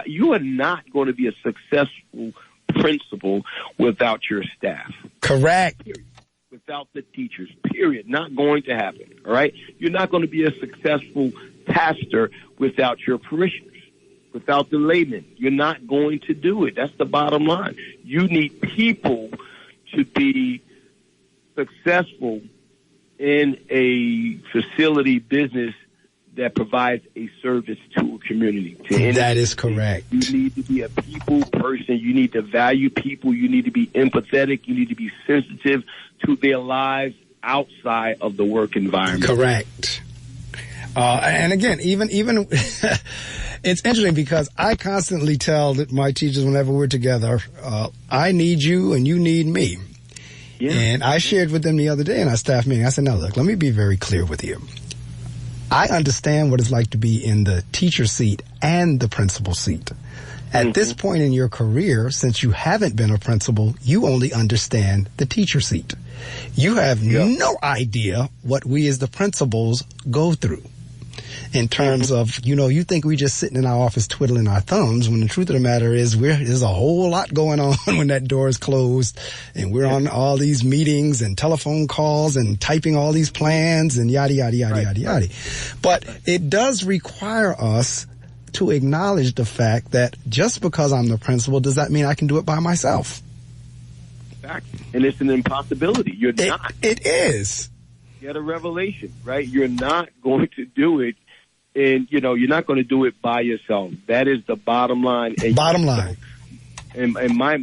You are not going to be a successful principal without your staff. Correct. Period. Without the teachers, period. Not going to happen, all right? You're not going to be a successful pastor without your parishioners, without the laymen. You're not going to do it. That's the bottom line. You need people to be successful in a facility business that provides a service to a community. That is correct. You need to be a people person. You need to value people. You need to be empathetic. You need to be sensitive to their lives outside of the work environment. Correct. And again, even it's interesting because I constantly tell my teachers whenever we're together, I need you and you need me. Yeah. And I shared with them the other day in our staff meeting. I said, now look, let me be very clear with you. I understand what it's like to be in the teacher seat and the principal seat. At this point in your career, since you haven't been a principal, you only understand the teacher seat. You have no idea what we as the principals go through in terms of, you think we just sitting in our office twiddling our thumbs when the truth of the matter is there's a whole lot going on when that door is closed and we're on all these meetings and telephone calls and typing all these plans and yada, yada, yada, yada, yada. But it does require us to acknowledge the fact that just because I'm the principal, does that mean I can do it by myself? And it's an impossibility. You're not. It is. Get a revelation, right? You're not going to do it. And, you're not going to do it by yourself. That is the bottom line. And bottom line. And my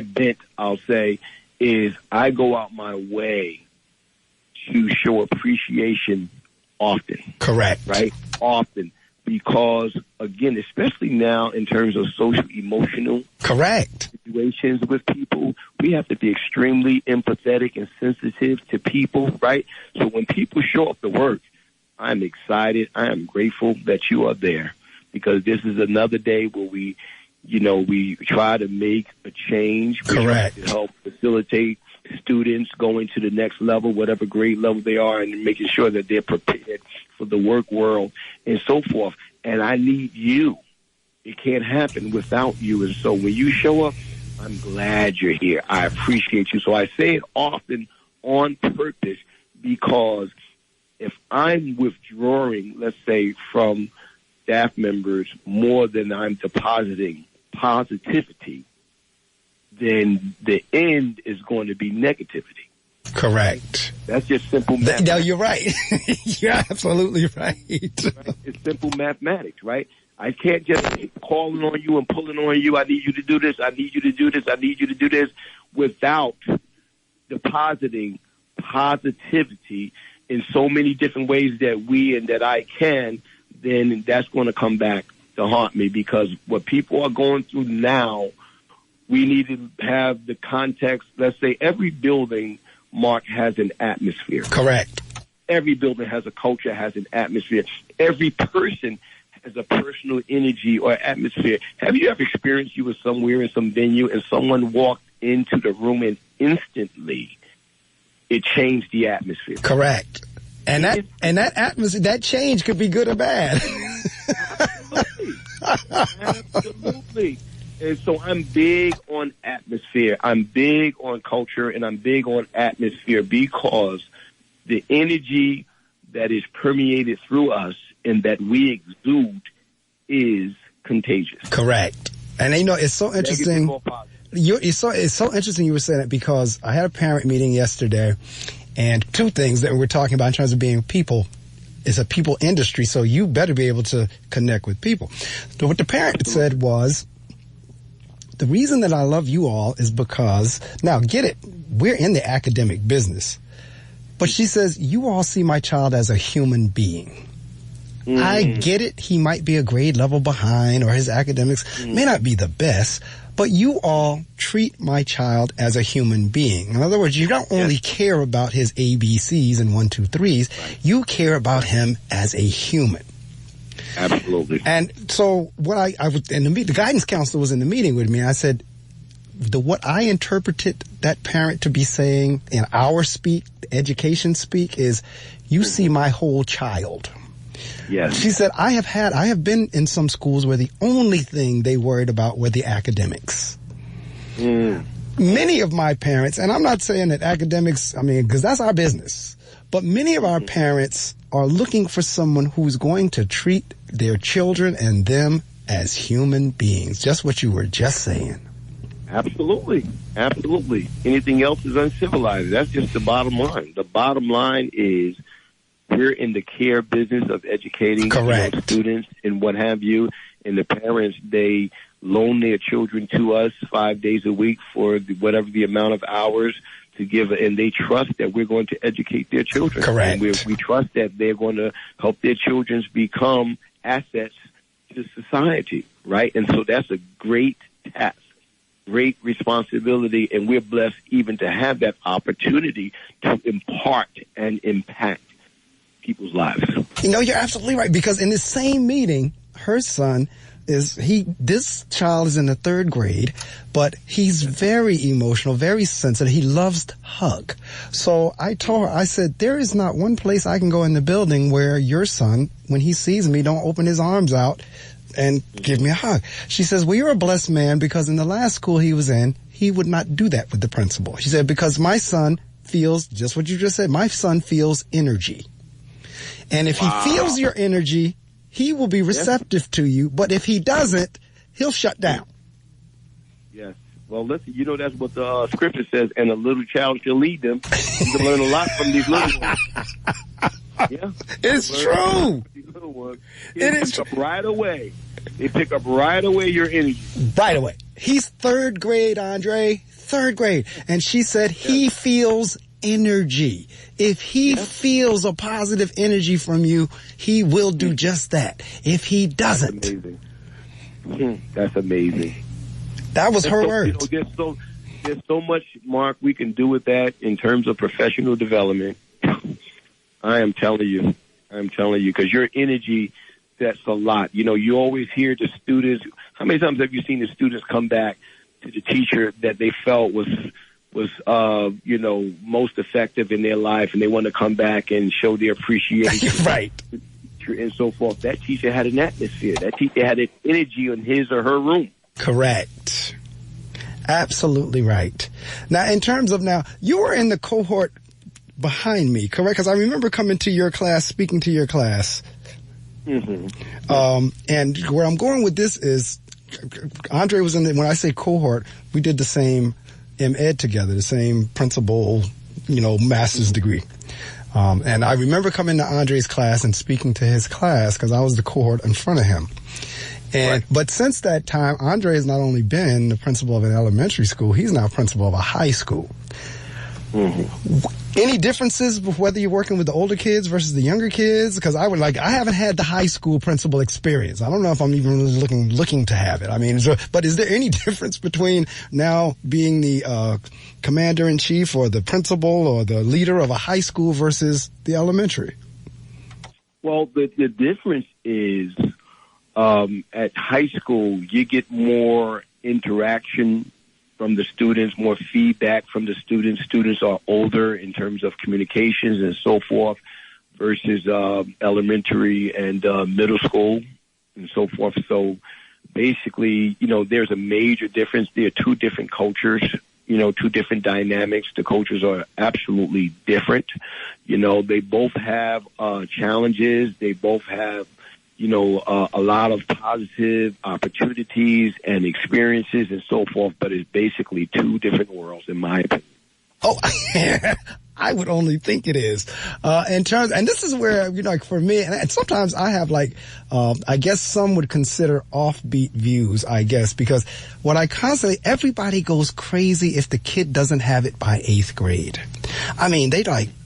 bent, I'll say, is I go out my way to show appreciation often. Correct. Right? Often. Because, again, especially now in terms of social emotional correct situations with people, we have to be extremely empathetic and sensitive to people, right? So when people show up to work, I'm excited. I am grateful that you are there because this is another day where we try to make a change. Correct. We try to help facilitate students going to the next level, whatever grade level they are, and making sure that they're prepared for the work world and so forth. And I need you. It can't happen without you. And so when you show up I'm glad you're here. I appreciate you. So I say it often on purpose because if I'm withdrawing, let's say, from staff members more than I'm depositing positivity, then the end is going to be negativity. Correct. That's just simple mathematics. No, you're right. You're absolutely right. It's simple mathematics, right? I can't just keep calling on you and pulling on you. I need you to do this. I need you to do this. I need you to do this without depositing positivity in so many different ways that I can, then that's going to come back to haunt me, because what people are going through now, we need to have the context. Let's say every building, Mark, has an atmosphere. Correct. Every building has a culture, has an atmosphere. Every person has a personal energy or atmosphere. Have you ever experienced you were somewhere in some venue and someone walked into the room and instantly it changed the atmosphere? Correct. And that atmosphere, that change could be good or bad. Absolutely. And so I'm big on atmosphere. I'm big on culture, and I'm big on atmosphere because the energy that is permeated through us and that we exude is contagious. Correct. And you know, it's so interesting. It's so interesting you were saying that, because I had a parent meeting yesterday, and two things that we're talking about in terms of being people. It's a people industry, so you better be able to connect with people. So what the parent said was, the reason that I love you all is because, now get it, we're in the academic business. But she says, you all see my child as a human being. I get it, he might be a grade level behind, or his academics may not be the best, but you all treat my child as a human being. In other words, you don't only care about his ABCs and 1, 2, 3s, you care about him as a human. Absolutely. And so what I was in the guidance counselor was in the meeting with me. I said, what I interpreted that parent to be saying in our speak, education speak, is, you see my whole child. Yes. She said, I have been in some schools where the only thing they worried about were the academics. Many of my parents, and I'm not saying that academics, because that's our business, but many of our parents are looking for someone who's going to treat their children and them as human beings. Just what you were just saying. Absolutely. Absolutely. Anything else is uncivilized. That's just the bottom line. The bottom line is, we're in the care business of educating students and what have you, and the parents, they loan their children to us 5 days a week for whatever the amount of hours to give, and they trust that we're going to educate their children. Correct. And we trust that they're going to help their children become assets to society, right? And so that's a great task, great responsibility, and we're blessed even to have that opportunity to impart and impact people's lives. You know, you're absolutely right, because in the same meeting, her son this child is in the 3rd grade, but he's very emotional, very sensitive. He loves to hug. So I told her, I said, there is not one place I can go in the building where your son, when he sees me, don't open his arms out and give me a hug. She says, well, you're a blessed man, because in the last school he was in, he would not do that with the principal. She said, because my son feels, just what you just said, my son feels energy. And if he feels your energy, he will be receptive to you. But if he doesn't, he'll shut down. Yes. Well, listen, you know, that's what the scripture says, and a little child shall lead them. You can learn a lot from these little ones. Yeah. It's true. These little ones. It is up right away. They pick up right away your energy. Right away. He's 3rd grade, Andre. 3rd grade. And she said he feels energy. If he feels a positive energy from you, he will do just that. If he doesn't. That's amazing. That's amazing. That was her words. You know, there's so much, Mark, we can do with that in terms of professional development. I am telling you, because your energy, that's a lot. You know, you always hear the students. How many times have you seen the students come back to the teacher that they felt was most effective in their life, and they want to come back and show their appreciation. Right. And so forth. That teacher had an atmosphere. That teacher had an energy in his or her room. Correct. Absolutely right. Now, in terms of you were in the cohort behind me, correct? Because I remember coming to your class, speaking to your class. Mm-hmm. And where I'm going with this is, Andre was when I say cohort, we did the same M.Ed together, the same principal, master's degree. And I remember coming to Andre's class and speaking to his class because I was the cohort in front of him. But since that time, Andre has not only been the principal of an elementary school, he's now principal of a high school. Mm-hmm. Any differences with whether you're working with the older kids versus the younger kids? Because I haven't had the high school principal experience. I don't know if I'm even really looking to have it. I mean, but is there any difference between now being the commander-in-chief or the principal or the leader of a high school versus the elementary? Well, the difference is at high school, you get more interaction from the students, more feedback from the students. Students are older in terms of communications and so forth versus elementary and middle school and so forth. So basically, there's a major difference. There are two different cultures, two different dynamics. The cultures are absolutely different. They both have challenges. They both have a lot of positive opportunities and experiences and so forth, but it's basically two different worlds, in my opinion. Oh, I would only think it is. And this is where, for me, and sometimes I have I guess some would consider offbeat views, I guess, because everybody goes crazy if the kid doesn't have it by 8th grade. I mean, they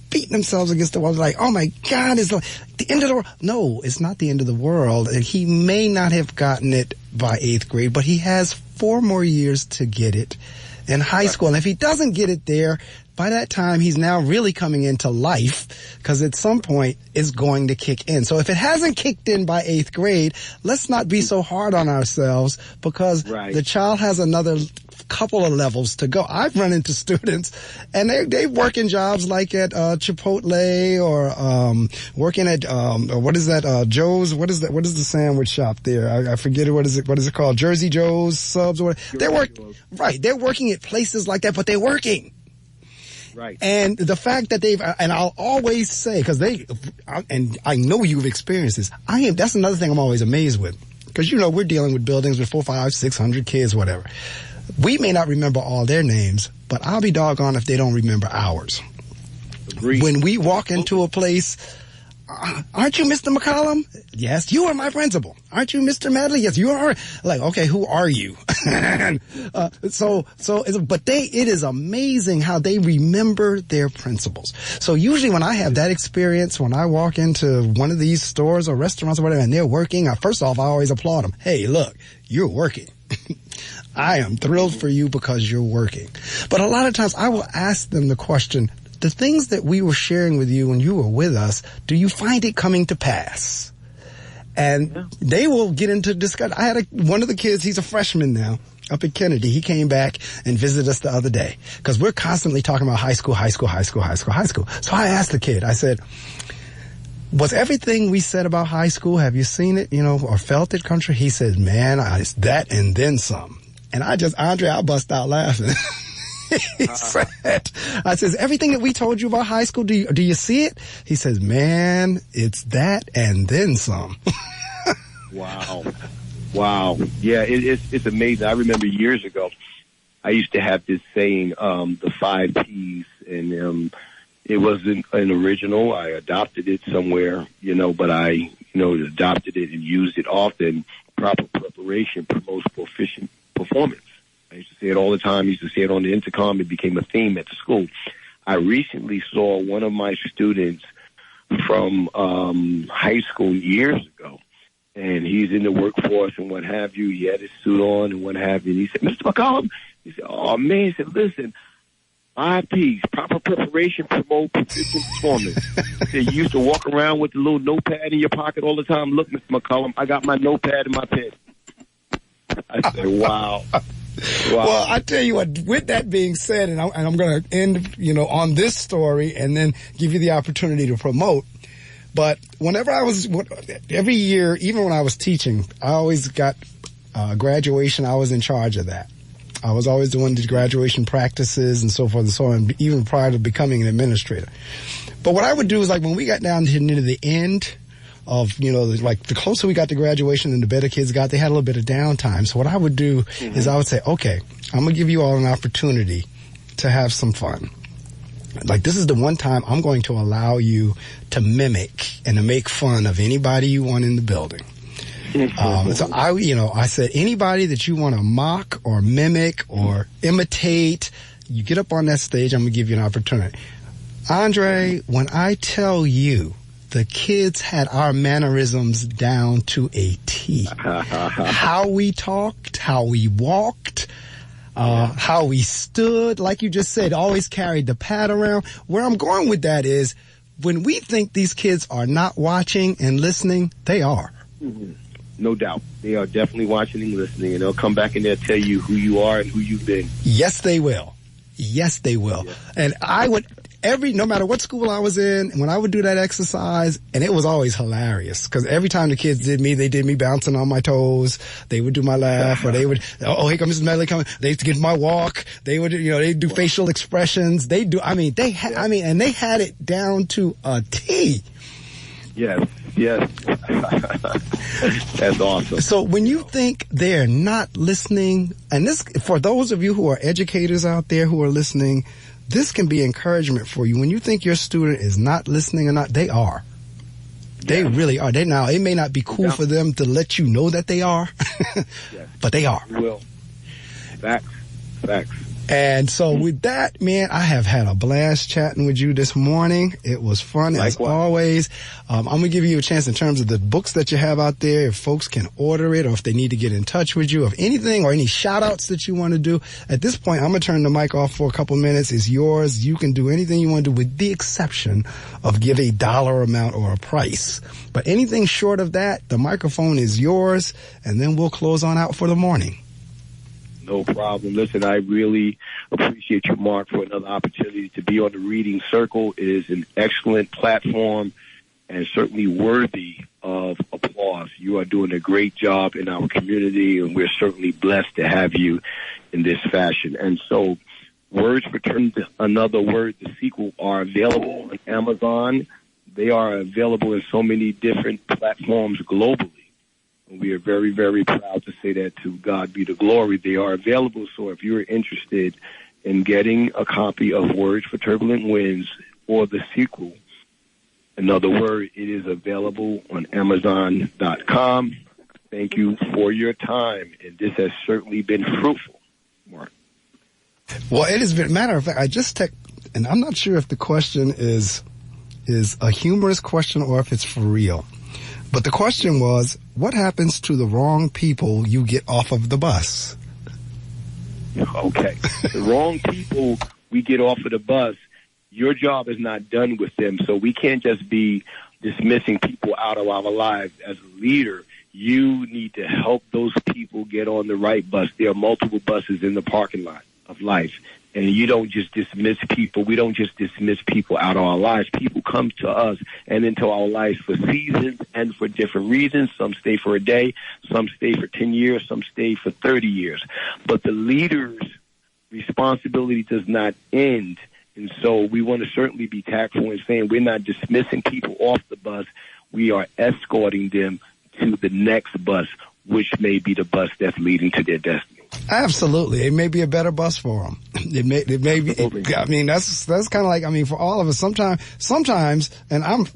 beating themselves against the wall, oh my God, it's the end of the world. No, it's not the end of the world. And he may not have gotten it by 8th grade, but he has 4 more years to get it in high school. And if he doesn't get it there, by that time, he's now really coming into life because at some point it's going to kick in. So if it hasn't kicked in by 8th grade, let's not be so hard on ourselves because the child has another couple of levels to go. I've run into students and they work in jobs like at Chipotle or working at what is that Joe's, what is the sandwich shop there? I forget it. What is it called? Jersey Joe's Subs or whatever. They're working at places like that, but they're working. Right. And the fact that and I'll always say, and I know you've experienced this, that's another thing I'm always amazed with. Because, we're dealing with buildings with 400, 500, 600 kids, whatever. We may not remember all their names, but I'll be doggone if they don't remember ours. Agreed. When we walk into a place, aren't you Mr. McCollum? Yes, you are my principal. Aren't you Mr. Medley? Yes, you are. Okay, who are you? But it is amazing how they remember their principals. So usually when I have that experience, when I walk into one of these stores or restaurants or whatever, and they're working, first off, I always applaud them. Hey, look, you're working. I am thrilled for you because you're working. But a lot of times I will ask them the question, the things that we were sharing with you when you were with us, do you find it coming to pass? And they will get into discussion. I had one of the kids, he's a freshman now, up at Kennedy. He came back and visited us the other day because we're constantly talking about high school. So I asked the kid, I said, was everything we said about high school, have you seen it, or felt it, country? He said, man, it's that and then some. And Andre, I bust out laughing. He said, I says, everything that we told you about high school, do you see it? He says, man, it's that and then some. Wow. Yeah, it's amazing. I remember years ago, I used to have this saying, the 5 Ps, and it wasn't an original. I adopted it somewhere, but I, adopted it and used it often. Proper preparation promotes proficient performance. I used to say it all the time. I used to say it on the intercom. It became a theme at the school. I recently saw one of my students from high school years ago, and he's in the workforce and what have you. He had his suit on and what have you. And he said, Mr. McCollum, he said, oh, man, he said, listen, 5 Ps, proper preparation, promote proficient performance. He said, you used to walk around with the little notepad in your pocket all the time. Look, Mr. McCollum, I got my notepad and my pen. I said, wow. Well, I tell you what, with that being said, and I'm going to end, on this story and then give you the opportunity to promote. But every year, even when I was teaching, I always got graduation. I was in charge of that. I was always doing the graduation practices and so forth and so on, even prior to becoming an administrator. But what I would do is, like, when we got down to near the end of, you know, like the closer we got to graduation and the better kids got, they had a little bit of downtime. So what I would do is I would say, okay, I'm going to give you all an opportunity to have some fun. Like, this is the one time I'm going to allow you to mimic and to make fun of anybody you want in the building. So I said, anybody that you want to mock or mimic or imitate, you get up on that stage, I'm going to give you an opportunity. Andre, when I tell you, the kids had our mannerisms down to a T. How we talked, how we walked, how we stood, like you just said, always carried the pad around. Where I'm going with that is, when we think these kids are not watching and listening, they are. Mm-hmm. No doubt. They are definitely watching and listening, and they'll come back and they'll tell you who you are and who you've been. Yes, they will. Yes, they will. Yeah. And I would... no matter what school I was in, when I would do that exercise, and it was always hilarious, because every time the kids did me, they did me bouncing on my toes. They would do my laugh, or they would, oh, here comes Mrs. Medley coming. They get my walk. They would, they do facial expressions. They had it down to a T. Yes. That's awesome. So when you think they're not listening, and this, for those of you who are educators out there who are listening, this can be encouragement for you. When you think your student is not listening or not, they are. They really are. It may not be cool for them to let you know that they are, but they are. Will. Facts. And so with that, man, I have had a blast chatting with you this morning. It was fun as always. I'm going to give you a chance in terms of the books that you have out there, if folks can order it or if they need to get in touch with you, if anything or any shout outs that you want to do. At this point, I'm going to turn the mic off for a couple of minutes. It's yours. You can do anything you want to do, with the exception of give a dollar amount or a price. But anything short of that, the microphone is yours, and then we'll close on out for the morning. No problem. Listen, I really appreciate you, Mark, for another opportunity to be on the Reading Circle. It is an excellent platform and certainly worthy of applause. You are doing a great job in our community, and we're certainly blessed to have you in this fashion. And so, Words for Another Word, the sequel, are available on Amazon. They are available in so many different platforms globally. We are very, very proud to say that. To God be the glory. They are available. So if you're interested in getting a copy of Words for Turbulent Winds or the sequel, Another Word, it is available on Amazon.com. Thank you for your time. And this has certainly been fruitful, Mark. Well, it has been. Matter of fact, I just and I'm not sure if the question is a humorous question or if it's for real. But the question was, what happens to the wrong people you get off of the bus? Okay. The wrong people we get off of the bus, your job is not done with them. So we can't just be dismissing people out of our lives. As a leader, you need to help those people get on the right bus. There are multiple buses in the parking lot of life. And you don't just dismiss people. We don't just dismiss people out of our lives. People come to us and into our lives for seasons and for different reasons. Some stay for a day. Some stay for 10 years. Some stay for 30 years. But the leader's responsibility does not end. And so we want to certainly be tactful in saying we're not dismissing people off the bus. We are escorting them to the next bus, which may be the bus that's leading to their destiny. Absolutely. It may be a better bus for them. It may be, I mean, that's kind of like, I mean, for all of us, sometimes, and I'm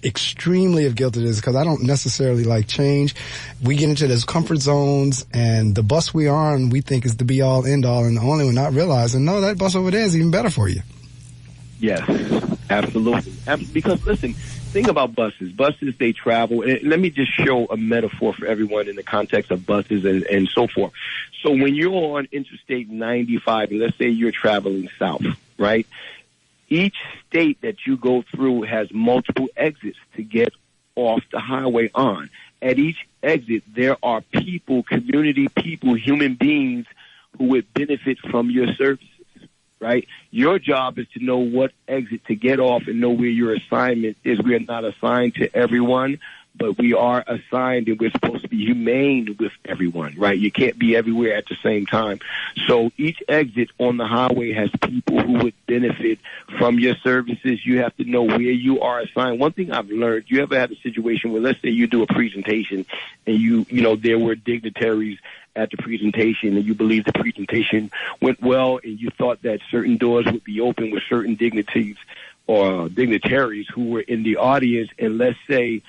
extremely guilty of this because I don't necessarily like change. We get into those comfort zones, and the bus we are on, we think is the be all end all, and the only one not realizing, no, that bus over there is even better for you. Yes, absolutely. Because listen, think about buses. Buses, they travel. And let me just show a metaphor for everyone in the context of buses and so forth. So when you're on Interstate 95, and let's say you're traveling south, right? Each state that you go through has multiple exits to get off the highway on. At each exit, there are people, community people, human beings who would benefit from your services. Right? Your job is to know what exit to get off and know where your assignment is. We are not assigned to everyone, but we are assigned and we're supposed to be humane with everyone, right? You can't be everywhere at the same time. So each exit on the highway has people who would benefit from your services. You have to know where you are assigned. One thing I've learned, you ever had a situation where, let's say you do a presentation and you know, there were dignitaries at the presentation and you believe the presentation went well and you thought that certain doors would be open with certain dignitaries or dignitaries who were in the audience, and let's say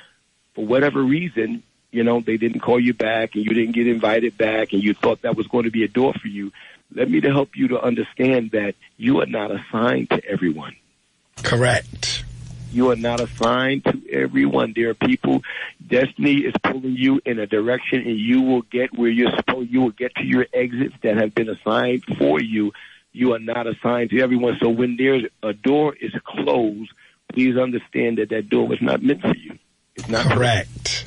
for whatever reason, you know, they didn't call you back and you didn't get invited back and you thought that was going to be a door for you. Let me to help you to understand that you are not assigned to everyone. Correct. You are not assigned to everyone. There are people, destiny is pulling you in a direction and you will get where you're supposed, you will get to your exits that have been assigned for you. You are not assigned to everyone. So when there's a door is closed, please understand that that door was not meant for you. It's not correct.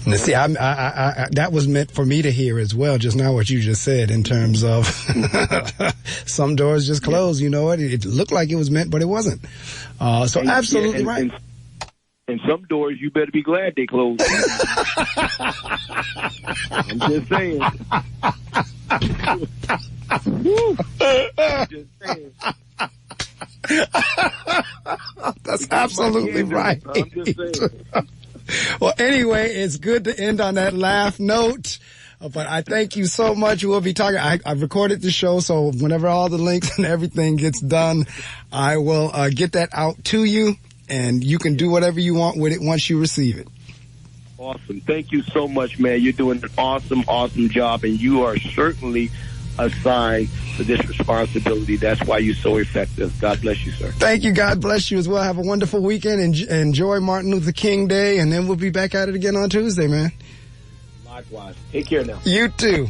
Now, see, that was meant for me to hear as well, just now what you just said in terms of some doors just closed. You know what? It looked like it was meant, but it wasn't. So and, absolutely right. And some doors, you better be glad they closed. I'm just saying. I'm just saying. That's absolutely right. I'm just saying. Well, anyway, it's good to end on that laugh note. But I thank you so much. We'll be talking. I've recorded the show, so whenever all the links and everything gets done, I will get that out to you, and you can do whatever you want with it once you receive it. Awesome. Thank you so much, man. You're doing an awesome job, and you are certainly assigned for this responsibility. That's why you're so effective. God bless you, sir. Thank you. God bless you as well. Have a wonderful weekend and enjoy Martin Luther King Day, and then we'll be back at it again on Tuesday, man. Likewise. Take care now. You too.